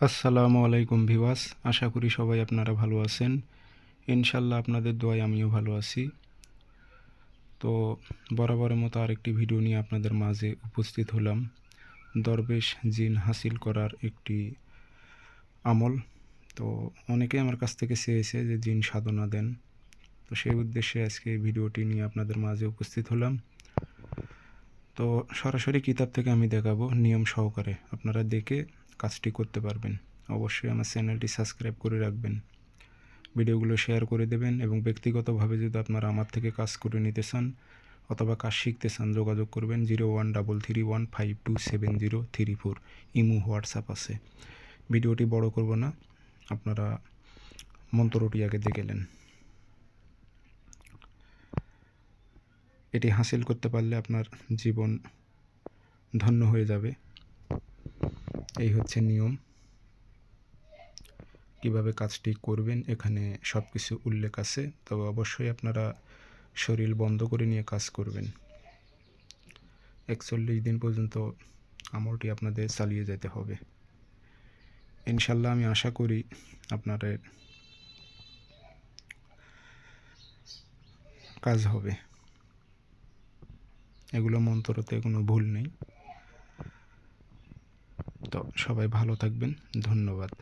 আসসালামু আলাইকুম ভিউয়ার্স, আশা করি সবাই আপনারা ভালো আছেন। ইনশাল্লাহ আপনাদের দোয়ায় আমিও ভালো আছি। তো বরাবরের মতো আরেকটি ভিডিও নিয়ে আপনাদের মাঝে উপস্থিত হলাম। দরবেশ জিন হাসিল করার একটি আমল। তো অনেকে আমার কাছ থেকে চেয়েছে যে জিন সাধনা দেন, তো সেই উদ্দেশ্যে আজকে এই ভিডিওটি নিয়ে আপনাদের মাঝে উপস্থিত হলাম। তো সরাসরি কিতাব থেকে আমি দেখাবো নিয়ম সহকারে, আপনারা দেখে কাজটি করতে পারবেন। অবশ্যই আমার চ্যানেলটি সাবস্ক্রাইব করে রাখবেন, ভিডিওগুলো শেয়ার করে দেবেন এবং ব্যক্তিগতভাবে যদি আপনারা আমার থেকে কাজ করে নিতে চান অথবা কাজ শিখতে চান যোগাযোগ করবেন 0133152703 ইমো হোয়াটসঅ্যাপ আছে। ভিডিওটি বড় করব না, আপনারা মন্ত্রটি আগে দেখলেন। এটি হাসিল করতে পারলে আপনার জীবন ধন্য হয়ে যাবে। এই হচ্ছে নিয়ম। কিভাবে কাজটি করবেন এখানে সব কিছু উল্লেখ আছে, তবে অবশ্যই আপনারা শরীর বন্ধ করে নিয়ে কাজ করবেন। 41 দিন পর্যন্ত আমলটি আপনাদের চালিয়ে যেতে হবে। ইনশাল্লাহ আমি আশা করি আপনাদের কাজ হবে। এগুলো মন্ত্রতে কোনো ভুল নেই। তো সবাই ভালো থাকবেন, ধন্যবাদ।